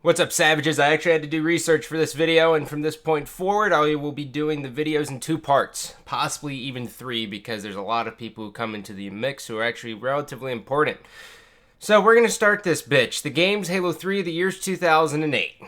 What's up, savages? I actually had to do research for this video, and from this point forward, I will be doing the videos in two parts, possibly even three, because there's a lot of people who come into the mix who are actually relatively important. So we're going to start this bitch. The game's Halo 3 of the year's 2008.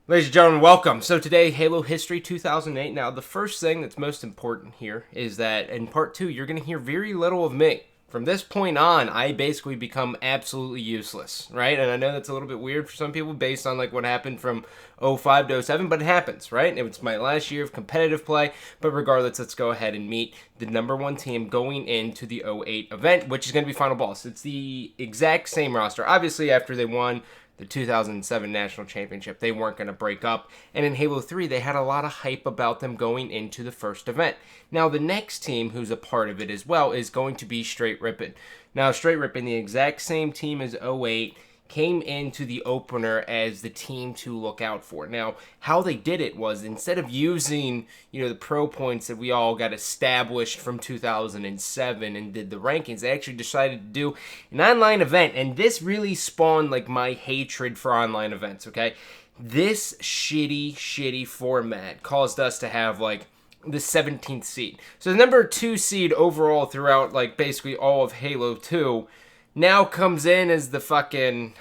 Ladies and gentlemen, welcome. So today, Halo History 2008. Now, the first thing that's most important here is that in part 2, you're going to hear very little of me. From this point on, I basically become absolutely useless, right? And I know that's a little bit weird for some people based on like what happened from 05 to 07, but it happens, right? It was my last year of competitive play, but regardless, let's go ahead and meet the number one team going into the 08 event, which is going to be Final Boss. It's the exact same roster. Obviously, after they won the 2007 National Championship, they weren't going to break up. And in Halo 3, they had a lot of hype about them going into the first event. Now, the next team who's a part of it as well is going to be Straight Rippin'. Now, Straight Rippin', the exact same team as 08, came into the opener as the team to look out for. Now, how they did it was instead of using, the pro points that we all got established from 2007 and did the rankings, they actually decided to do an online event, and this really spawned like my hatred for online events, okay? This shitty format caused us to have like the 17th seed. So the number 2 seed overall throughout like basically all of Halo 2 now comes in as the fucking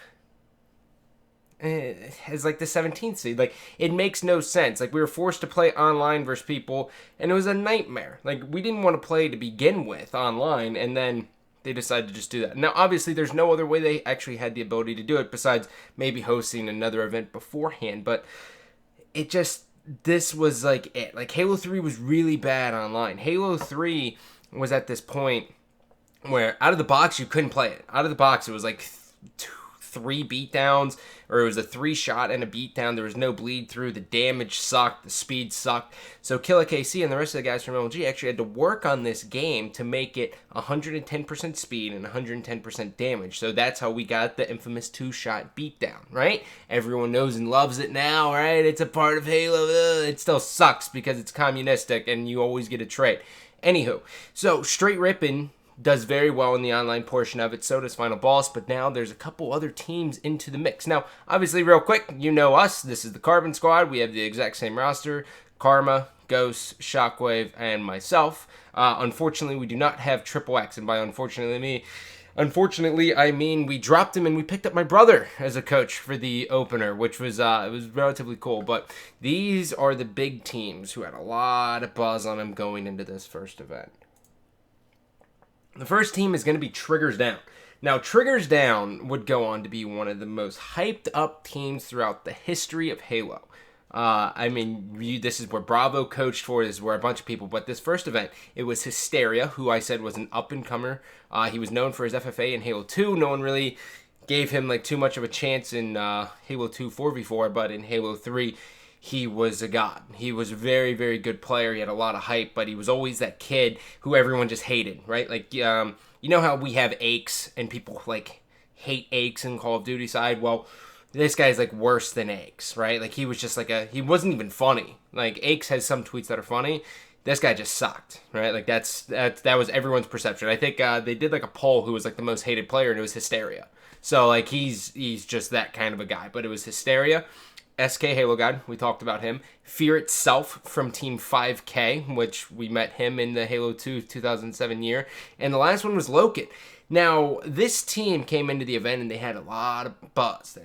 as like the 17th seed. Like, it makes no sense. Like, we were forced to play online versus people, and it was a nightmare. Like, we didn't want to play to begin with online, and then they decided to just do that. Now, obviously, there's no other way they actually had the ability to do it besides maybe hosting another event beforehand, but it just, this was like it. Like, Halo 3 was really bad online. Halo 3 was at this point where out of the box you couldn't play it. Out of the box it was like 3 beatdowns, or it was a 3 shot and a beatdown. There was no bleed through. The damage sucked. The speed sucked. So Killer KC and the rest of the guys from LG actually had to work on this game to make it 110% speed and 110% damage. So that's how we got the infamous 2-shot beatdown, right? Everyone knows and loves it now, right? It's a part of Halo. It still sucks because it's communistic and you always get a trait. Anywho, so Straight Rippin' does very well in the online portion of it, so does Final Boss, but now there's a couple other teams into the mix. Now, obviously, real quick, you know us. This is the Carbon Squad. We have the exact same roster: Karma, Ghost, Shockwave, and myself. Unfortunately, we do not have Triple X, and by unfortunately, I mean we dropped him and we picked up my brother as a coach for the opener, which was it was relatively cool. But these are the big teams who had a lot of buzz on them going into this first event. The first team is going to be Triggers Down. Now, Triggers Down would go on to be one of the most hyped up teams throughout the history of Halo. This is where Bravo coached for, this is where a bunch of people, but this first event, it was Hysteria, who I said was an up-and-comer. He was known for his FFA in Halo 2. No one really gave him like too much of a chance in Halo 2 4v4, but in Halo 3, he was a god. He was a very, very good player. He had a lot of hype, but he was always that kid who everyone just hated, right? Like, you know how we have Aches and people like hate Aches in Call of Duty side? Well, this guy's like worse than Aches, right? Like, he was just like he wasn't even funny. Like, Aches has some tweets that are funny. This guy just sucked, right? Like, that was everyone's perception. I think they did like a poll who was like the most hated player, and it was Hysteria. So like he's just that kind of a guy. But it was Hysteria. SK Halo God, we talked about him. Fear Itself from Team 5K, which we met him in the Halo 2 2007 year. And the last one was Loken. Now, this team came into the event and they had a lot of buzz.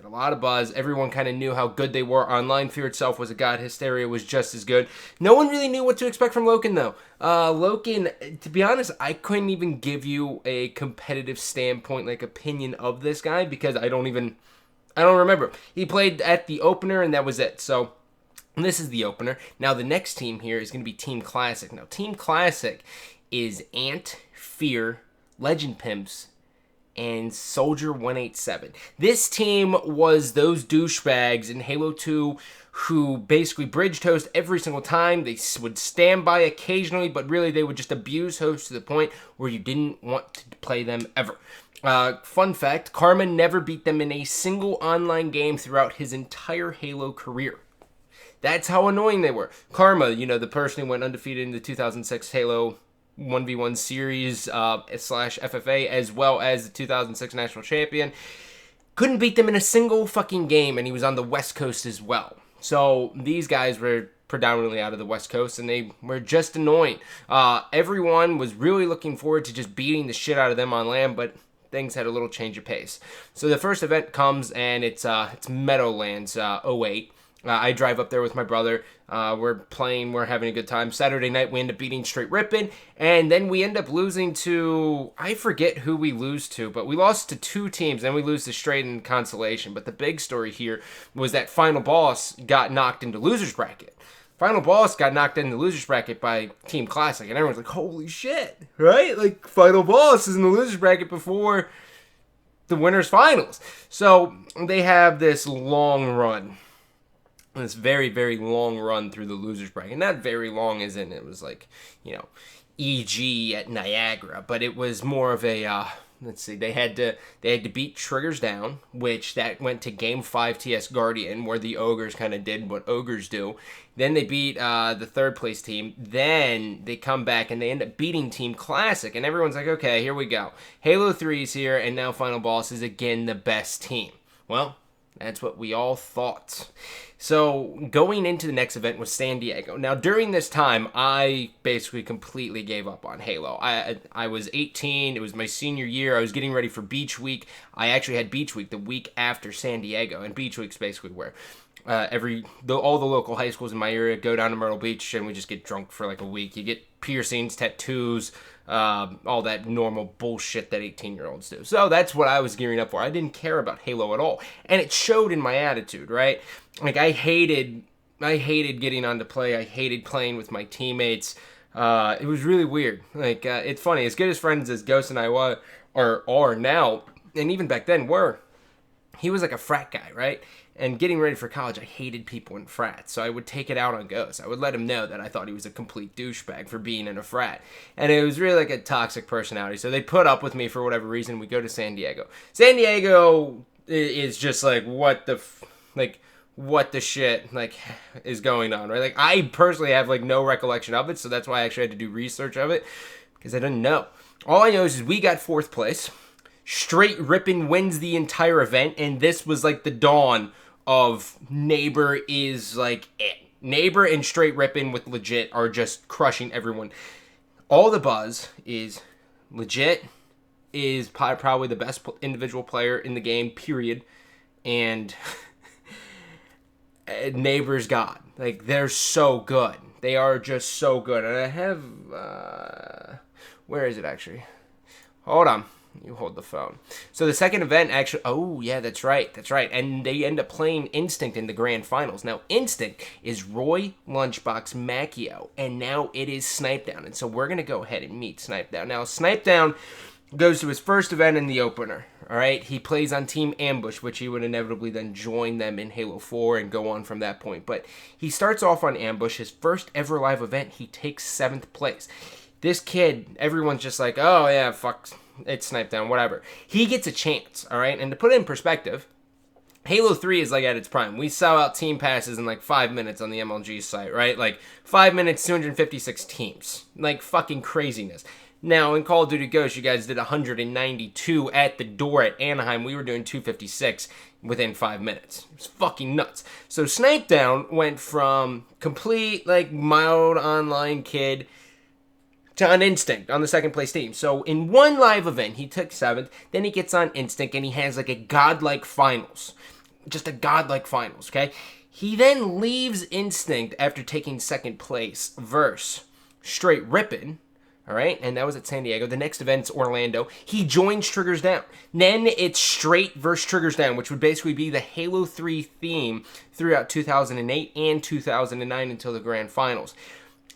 Everyone kind of knew how good they were online. Fear Itself was a god. Hysteria was just as good. No one really knew what to expect from Loken, though. Loken, to be honest, I couldn't even give you a competitive standpoint, like opinion of this guy, because I don't remember. He played at the opener, and that was it. So, this is the opener. Now, the next team here is going to be Team Classic. Now, Team Classic is Ant, Fear, Legend Pimps, and Soldier 187. This team was those douchebags in Halo 2 who basically bridged host every single time. They would stand by occasionally, but really they would just abuse host to the point where you didn't want to play them ever. Fun fact, Karma never beat them in a single online game throughout his entire Halo career. That's how annoying they were. Karma, the person who went undefeated in the 2006 Halo 1v1 series / FFA, as well as the 2006 national champion. Couldn't beat them in a single fucking game, and he was on the West Coast as well. So these guys were predominantly out of the West Coast, and they were just annoying. Everyone was really looking forward to just beating the shit out of them on land, but things had a little change of pace. So the first event comes, and it's Meadowlands 08. I drive up there with my brother. We're playing. We're having a good time. Saturday night, we end up beating Straight Rippin', and then we end up losing to, I forget who we lose to, but we lost to 2 teams, then we lose to Straight in consolation. But the big story here was that Final Boss got knocked into Loser's Bracket. Final Boss got knocked into the Loser's Bracket by Team Classic, and everyone's like, holy shit, right? Like, Final Boss is in the Loser's Bracket before the Winners Finals. So they have this long run. This very, very long run through the losers bracket. Not very long as in it was like, EG at Niagara, but it was more of a, let's see, they had to beat Triggers Down, which that went to Game 5 TS Guardian, where the Ogres kind of did what Ogres do. Then they beat the third place team. Then they come back and they end up beating Team Classic, and everyone's like, okay, here we go. Halo 3's here, and now Final Boss is again the best team. Well, that's what we all thought. So going into the next event was San Diego. Now during this time, I basically completely gave up on Halo. I was 18. It was my senior year. I was getting ready for Beach Week. I actually had Beach Week the week after San Diego, and Beach Week's basically where all the local high schools in my area go down to Myrtle Beach, and we just get drunk for like a week. You get piercings, tattoos, all that normal bullshit that 18-year-olds do. So that's what I was gearing up for. I didn't care about Halo at all, and it showed in my attitude, right? Like, I hated getting on to play. I hated playing with my teammates. It was really weird. Like, it's funny, as good as friends as Ghost and I are now, and even back then were, he was like a frat guy, right? And getting ready for college, I hated people in frats, so I would take it out on Ghost. I would let him know that I thought he was a complete douchebag for being in a frat. And it was really like a toxic personality, so they put up with me for whatever reason. We go to San Diego. San Diego is just like, what the shit, like, is going on, right? Like, I personally have, like, no recollection of it, so that's why I actually had to do research of it, because I didn't know. All I know is we got 4th place. Straight Rippin' wins the entire event, and this was, like, the dawn of Neighbor is, like, it. Neighbor and Straight Rippin' with Legit are just crushing everyone. All the buzz is Legit is probably the best individual player in the game, period, and Neighbor's God. Like, they're so good. They are just so good. And I have, where is it actually? Hold on. You hold the phone. So the second event actually, oh yeah, that's right. And they end up playing Instinct in the grand finals. Now, Instinct is Roy, Lunchbox, Macchio, and now it is Snipedown. And so we're going to go ahead and meet Snipedown. Now, Snipedown goes to his first event in the opener. All right, he plays on Team Ambush, which he would inevitably then join them in Halo 4 and go on from that point. But he starts off on Ambush, his first ever live event. He takes 7th place. This kid, everyone's just like, oh yeah, fuck, it's Snipedown, whatever. He gets a chance, all right? And to put it in perspective, Halo 3 is like at its prime. We sell out team passes in like 5 minutes on the MLG site, right? Like 5 minutes, 256 teams. Like fucking craziness. Now, in Call of Duty Ghosts, you guys did 192 at the door at Anaheim. We were doing 256 within 5 minutes. It's fucking nuts. So Snipedown went from complete, like, mild online kid to on Instinct on the 2nd place team. So in one live event, he took 7th. Then he gets on Instinct, and he has, like, a godlike finals. Just a godlike finals, okay? He then leaves Instinct after taking 2nd place versus Straight Rippin'. All right, and that was at San Diego. The next event's Orlando. He joins Triggers Down. Then it's Straight versus Triggers Down, which would basically be the Halo 3 theme throughout 2008 and 2009 until the grand finals.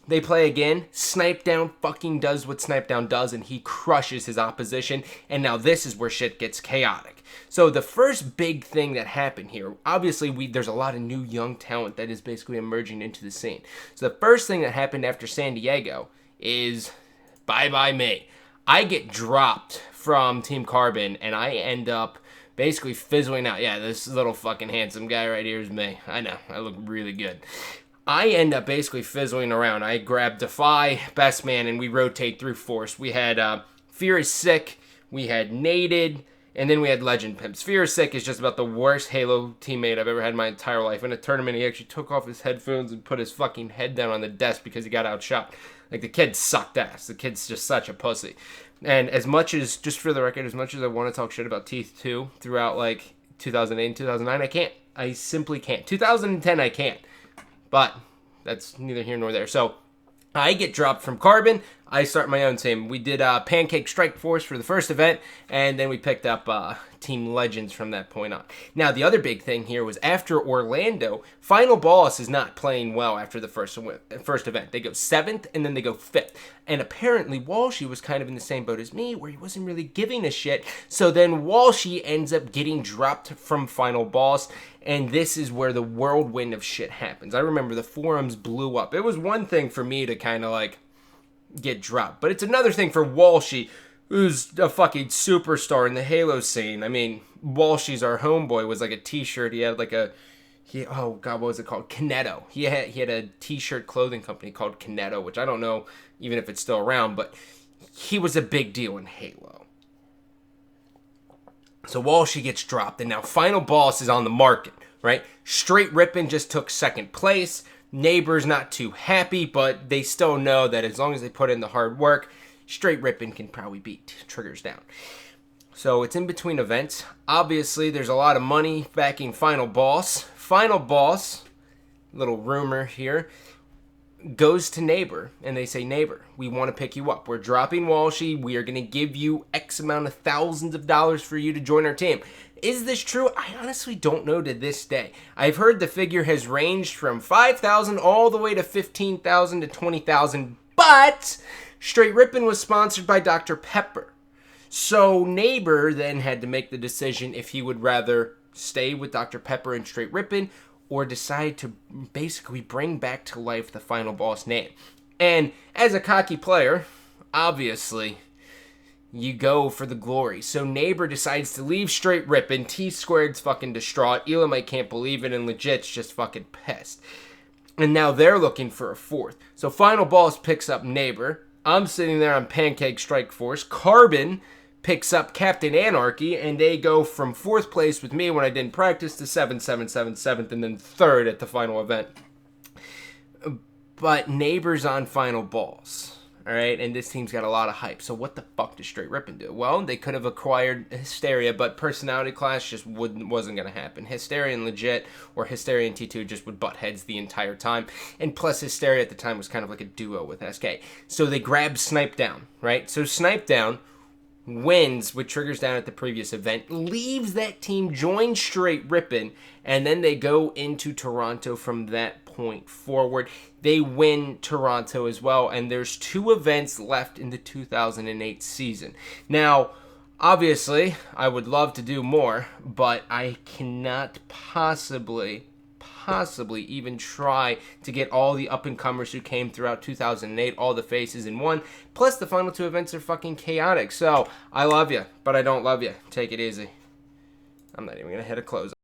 They play again. Snipedown fucking does what Snipedown does, and he crushes his opposition. And now this is where shit gets chaotic. So the first big thing that happened here, obviously there's a lot of new young talent that is basically emerging into the scene. So the first thing that happened after San Diego is bye-bye me. I get dropped from Team Carbon, and I end up basically fizzling out. Yeah, this little fucking handsome guy right here is me. I know, I look really good. I end up basically fizzling around. I grab Defy, Best Man, and we rotate through Force. We had Fear is Sick, we had Nated, And then we had Legend Pimp. Sphere Sick is just about the worst Halo teammate I've ever had in my entire life. In a tournament, he actually took off his headphones and put his fucking head down on the desk because he got outshot. Like, the kid sucked ass. The kid's just such a pussy. And as much as, just for the record, as much as I want to talk shit about Teeth 2 throughout, like, 2008 and 2009, I can't. I simply can't. 2010, I can't. But that's neither here nor there. So I get dropped from Carbon. I start my own team. We did Pancake Strike Force for the first event, and then we picked up Team Legends from that point on. Now, the other big thing here was after Orlando, Final Boss is not playing well after the first event. They go 7th, and then they go 5th. And apparently, Walshy was kind of in the same boat as me, where he wasn't really giving a shit. So then Walshy ends up getting dropped from Final Boss, and this is where the whirlwind of shit happens. I remember the forums blew up. It was one thing for me to kind of, like, get dropped, but it's another thing for Walshy, who's a fucking superstar in the Halo scene. I mean, Walshy's our homeboy was like a t-shirt. He had like oh god, what was it called? Kinetto. He had a t-shirt clothing company called Kinetto, which I don't know even if it's still around, but he was a big deal in Halo. So Walshy gets dropped, and now Final Boss is on the market, right? Straight Rippin' just took 2nd place. Neighbor's not too happy, but they still know that as long as they put in the hard work, Straight Rippin' can probably beat Triggers Down. So it's in between events. Obviously, there's a lot of money backing Final Boss. Final Boss, little rumor here, goes to Neighbor, and they say, Neighbor, we want to pick you up. We're dropping Walshy. We are going to give you X amount of thousands of dollars for you to join our team. Is this true? I honestly don't know to this day. I've heard the figure has ranged from 5,000 all the way to 15,000 to 20,000, but Straight Rippin' was sponsored by Dr. Pepper. So Neighbor then had to make the decision if he would rather stay with Dr. Pepper and Straight Rippin' or decide to basically bring back to life the Final Boss name. And as a cocky player, obviously, you go for the glory. So Neighbor decides to leave Straight Rippin'. T-Squared's fucking distraught. Elamite can't believe it, and Legit's just fucking pissed. And now they're looking for a 4th. So Final Boss picks up Neighbor. I'm sitting there on Pancake Strike Force. Carbon picks up Captain Anarchy, and they go from 4th place with me when I didn't practice to 7th, 7th, 7th, 7th, and then 3rd at the final event. But Neighbor's on Final Boss. Alright, and this team's got a lot of hype. So what the fuck does Straight Rippin' do? Well, they could have acquired Hysteria, but personality clash just wasn't going to happen. Hysteria and Legit, or Hysteria and T2 just would butt heads the entire time. And plus, Hysteria at the time was kind of like a duo with SK. So they grabbed Snipe Down, right? So Snipe Down wins with Triggers Down at the previous event, leaves that team, joins Straight Rippin', and then they go into Toronto from that point forward. They win Toronto as well, and there's 2 events left in the 2008 season. Now, obviously, I would love to do more, but I cannot possibly even try to get all the up-and-comers who came throughout 2008, all the faces in one. Plus, the final 2 events are fucking chaotic. So, I love you, but I don't love you. Take it easy. I'm not even going to hit a close.